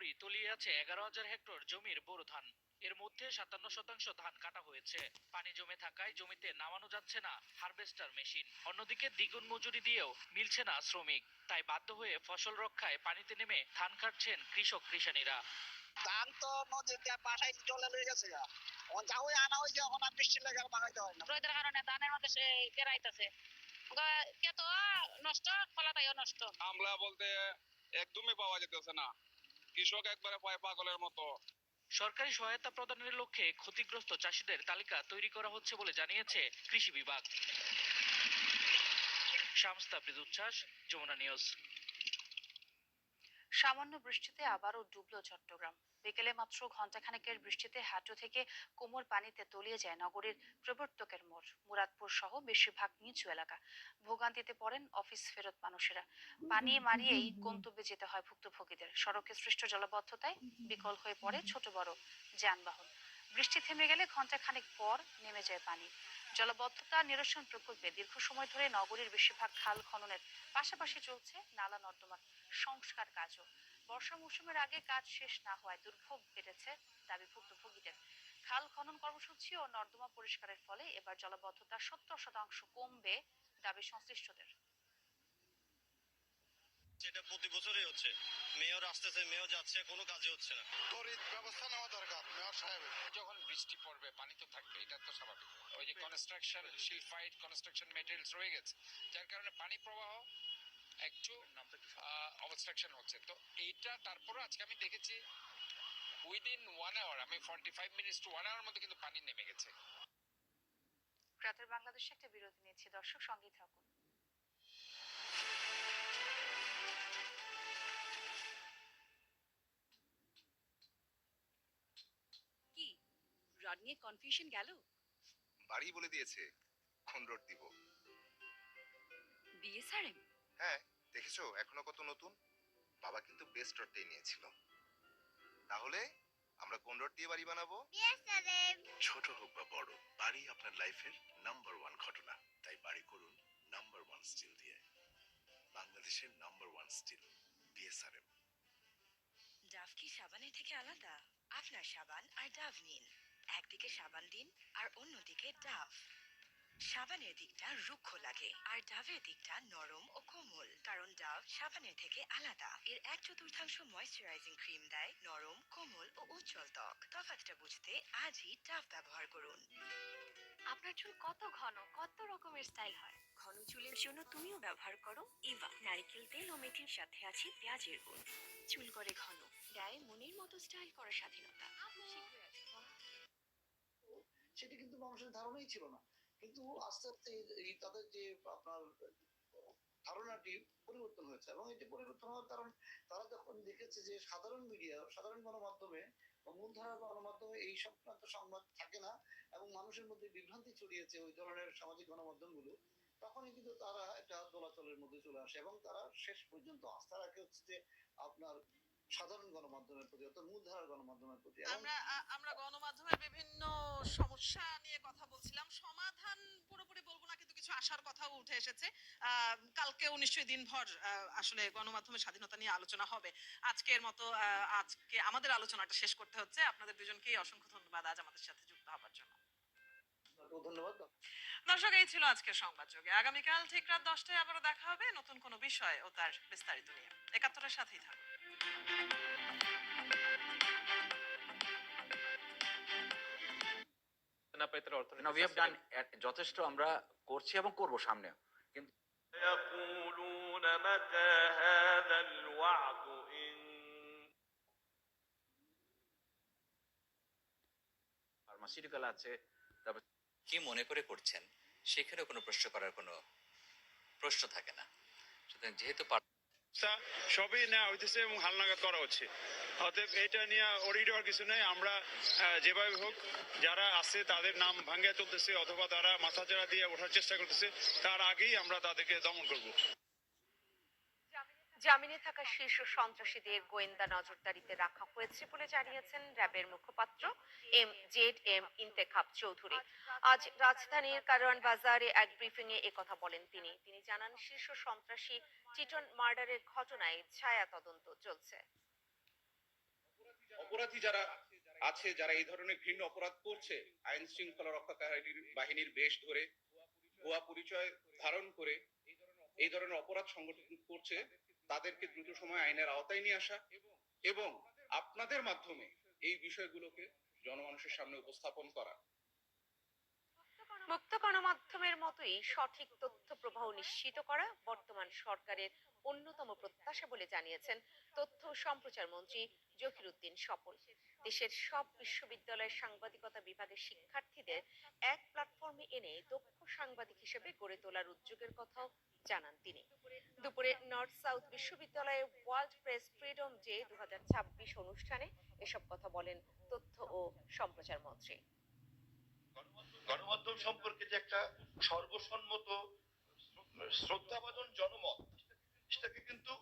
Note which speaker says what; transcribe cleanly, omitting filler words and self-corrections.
Speaker 1: নগরী তলিয়ে আছে 11,000 হেক্টর জমির বোরো ধান। এর মধ্যে 57% ধান কাটা হয়েছে। পানি জমে থাকায় জমিতে নামানো যাচ্ছে না হারভেস্টার মেশিন। অন্যদিকে দ্বিগুণ মজুরি দিয়েও মিলছে না শ্রমিক। তাই বাধ্য হয়ে ফসল রক্ষায় পানিতে নেমে ধান কাটছেন কৃষক কৃষানীরা।
Speaker 2: ধান তো নদীতে পাঠাই জলে লয়ে গেছে গা। যা ওই আনা হয়েছে এখন আর বৃষ্টির লেগে আর বাগাইতে হয় না। রোদের কারণে ধানের মধ্যে সে কেরাইতেছে কেতো নষ্ট ফলাটাইও নষ্ট। আমলা বলতে একদমই পাওয়া যেতেছে না। কৃষক একবারে পায় পাগলের মতো।
Speaker 1: সরকারি সহায়তা প্রদানের লক্ষ্যে ক্ষতিগ্রস্ত চাষিদের তালিকা তৈরি করা হচ্ছে বলে জানিয়েছে কৃষি বিভাগ। শামস তাবরিজ উচ্ছ্বাস, যমুনা নিউজ।
Speaker 3: সামান্য বৃষ্টিতে আবারও ডুবল চট্টগ্রাম। বিকেলে মাত্র ঘণ্টাখানেকের বৃষ্টিতে হাঁটু থেকে কোমর পানিতে তলিয়ে যায় নগরীর প্রবর্তকের মোড়, মুরাদপুর সহ বেশিরভাগ নিচু এলাকা। ভোগান্তিতে পড়েন অফিস ফেরত মানুষেরা। পানি মারিয়েই গন্তব্যে যেতে হয় ভুক্তভোগীদের। সড়কে সৃষ্ট জলাবদ্ধতায় বিকল হয়ে পড়ে ছোট বড় যানবাহন। বৃষ্টি থেমে গেলে ঘণ্টাখানেক পর নেমে যায় পানি। জলাবদ্ধতা নিরসন প্রকল্পে দীর্ঘ সময় ধরে নগরীর বেশিরভাগ খাল খননের পাশাপাশি চলছে নালা নর্দমার সংস্কার কাজও। বর্ষা মৌসুমের আগে কাজ শেষ না হওয়ায় দুর্ভোগ বেড়েছে দাবি ভুক্তভোগীদের। খাল খনন কর্মসূচি ও নর্দমা পরিষ্কারের ফলে এবার জলাবদ্ধতা 70% কমবে দাবি সংশ্লিষ্টদের।
Speaker 4: সেটা প্রতি বছরই হচ্ছে। মেয়র আসতেছে, মেয়র যাচ্ছে, কোনো কাজই হচ্ছে না।
Speaker 5: ত্বরিত ব্যবস্থা নেওয়া দরকার মেয়র সাহেবের।
Speaker 6: যখন বৃষ্টি পড়বে পানি তো থাকবে, এটা তো স্বাভাবিক। ওই যে কনস্ট্রাকশন শিলফাইড কনস্ট্রাকশন মেটেরিয়ালস রয়ে গেছে, যার কারণে পানি প্রবাহ একটু অবস্ট্রাকশন হচ্ছে। তো এইটা তারপরে আজকে আমি দেখেছি উইদিন 1 আওয়ার, আমি 45 মিনিটস টু 1 আওয়ার মধ্যে কিন্তু পানি নেমে গেছে।
Speaker 3: রাতের বাংলাদেশে একটা বিরতি নিচ্ছি, দর্শক সঙ্গেই থাকুন।
Speaker 7: কি রড নিয়ে কনফিউশন গেল?
Speaker 5: বাড়ি বলে দিয়েছে কোন রোড দিব।
Speaker 7: বিএসআরএম?
Speaker 5: হ্যাঁ, দেখেছো এখনো কত নতুন। বাবা কিন্তু বেস্ট রোডটাই নিয়েছিল। তাহলে আমরা কোন রোড দিয়ে বাড়ি বানাবো?
Speaker 8: বিএসআরএম।
Speaker 9: ছোট হোক বা বড়, বাড়ি আপনার লাইফের নাম্বার 1 ঘটনা। তাই বাড়ি করুন নাম্বার 1 স্টিল দিয়ে। বাংলাদেশের নাম্বার 1 স্টিল বিএসআরএম।
Speaker 7: ডাভ কি সাবানের থেকে আলাদা? আপনার সাবান আর ডাভ নিন। একদিকে সাবান দিন আর অন্যদিকে ডাভ। সাবানের দিকটা রুক্ষ লাগে আর ডাভের দিকটা নরম ও কোমল, কারণ ডাভ সাবানের থেকে আলাদা। এর 1/4 ময়েশ্চারাইজিং ক্রিম দেয় নরম, কোমল ও উজ্জ্বল ত্বক। তফাৎটা বুঝতে আজই ডাভ ব্যবহার করুন।
Speaker 3: আপনার চুল কত ঘন, কত রকমের স্টাইল হয়।
Speaker 7: ঘন চুলের জন্য তুমিও ব্যবহার করো ইভা নারকেল তেল ও মেথির সাথে আছে পেঁয়াজের গুড়। চুল করে ঘন, গায়ে মনের মতো স্টাইল করার স্বাধীনতা।
Speaker 2: সেটা কিন্তু মানুষের ধারণাই ছিল না, কিন্তু আস্তে আস্তে এই তাদের যে আপনার ধারণাটি পরিবর্তন হয়েছে। এবং এটি পরিবর্তন হওয়ার কারণ তারা যখন দেখেছে যে সাধারণ মিডিয়া, সাধারণ গণমাধ্যমে বা মূলধারার গণমাধ্যমে এই সংক্রান্ত সংবাদ থাকে না এবং মানুষের মধ্যে বিভ্রান্তি ছড়িয়েছে ওই ধরনের সামাজিক গণমাধ্যমগুলো, তখনই কিন্তু তারা একটা দোলাচলের মধ্যে চলে আসে এবং তারা শেষ পর্যন্ত আস্থা রাখে হচ্ছে যে আপনার সাধারণ গণমাধ্যমের প্রতি, অর্থাৎ মূলধারার গণমাধ্যমের প্রতি।
Speaker 8: আমরা গণমাধ্যমের বিভিন্ন সমস্যা নিয়ে কথা বলছিলাম, সমাধান পুরোপুরি বলবো না, কিন্তু কিছু আশার কথাও উঠে এসেছে। কালকেও নিশ্চয়ই দিনভর আসলে গণমাধ্যমের স্বাধীনতা নিয়ে আলোচনা হবে। আজকের মতো আজকে আমাদের আলোচনাটা শেষ করতে হচ্ছে। আপনাদের দুজনকেই অসংখ্য ধন্যবাদ আজ আমাদের সাথে যুক্ত হবার জন্য।
Speaker 2: ধন্যবাদ।
Speaker 8: দর্শক, এই ছিল আজকের সংবাদ যোগে। আগামীকাল ঠিক রাত 10টায় আবারও দেখা হবে নতুন কোনো বিষয় ও তার বিস্তারিত নিয়ে। ৭১-এর সাথেই থাকুন।
Speaker 10: যথেষ্ট আমরা করছি এবং করব সামনে। কিন্তু ফার্মাসিউটিক্যাল আছে, তারপর
Speaker 11: কি মনে করে করছেন সেখানে কোনো প্রশ্ন করার কোনো প্রশ্ন থাকে না। সুতরাং যেহেতু
Speaker 4: সবই নেওয়া হইতেছে এবং হালনাগাদ করা হচ্ছে, অতএব এটা নিয়ে অরিড হওয়ার কিছু নেই। আমরা যেভাবে হোক যারা আছে তাদের নাম ভাঙ্গিয়ে চলতেছে অথবা তারা মাথাচাড়া দিয়ে ওঠার চেষ্টা করতেছে, তার আগেই আমরা তাদেরকে দমন করব।
Speaker 3: জামিনে থাকা শীর্ষ সন্ত্রাসীদের গোয়েন্দা নজরদারিতে রাখা হয়েছে বলে জানিয়েছেন র্যাবের মুখপাত্র এম ইন্তেখাব চৌধুরী। আজ রাজধানীর কারওয়ান বাজারে এক ব্রিফিং এ একথা বলেন তিনি। তিনি জানান, শীর্ষ সন্ত্রাসী চিটন মার্ডারের ঘটনায় ছায়া তদন্ত চলছে।
Speaker 12: অপরাধী যারা আছে, যারা এই ধরনের ঘৃণ্য অপরাধ করছে, আইন শৃঙ্খলা রক্ষাকারী বাহিনীর বেশ ধরে ভুয়া পরিচয় ধারণ করে এই ধরনের অপরাধ সংগঠন করছে, তাদেরকে দ্রুত সময় আইনের আওতায় নিয়ে আসা এবং আপনাদের মাধ্যমে এই বিষয়গুলোকে জনমানুষের সামনে উপস্থাপন করা।
Speaker 13: মুক্ত গণমাধ্যমের মতোই সঠিক তথ্য প্রবাহ নিশ্চিত করা বর্তমান সরকারের অন্যতম প্রত্যাশা বলে জানিয়েছেন তথ্য ও সম্প্রচার মন্ত্রী জহিরুদ্দিন স্বপন। দেশের সব বিশ্ববিদ্যালয়ের সাংবাদিকতা বিভাগের শিক্ষার্থীদের এক প্ল্যাটফর্মে এনে দক্ষ সাংবাদিক হিসেবে গড়ে তোলার উদ্যোগের কথাও জানান তিনি। দুপুরে নর্থ সাউথ বিশ্ববিদ্যালয়ে ওয়ার্ল্ড প্রেস ফ্রিডম ডে 2026 অনুষ্ঠানে এসব কথা বলেন তথ্য ও সম্প্রচার মন্ত্রী।
Speaker 14: গণমাধ্যম সম্পর্কে যে একটা সর্বসম্মত শ্রদ্ধাভাজন জনমত, সেটাকে কিন্তু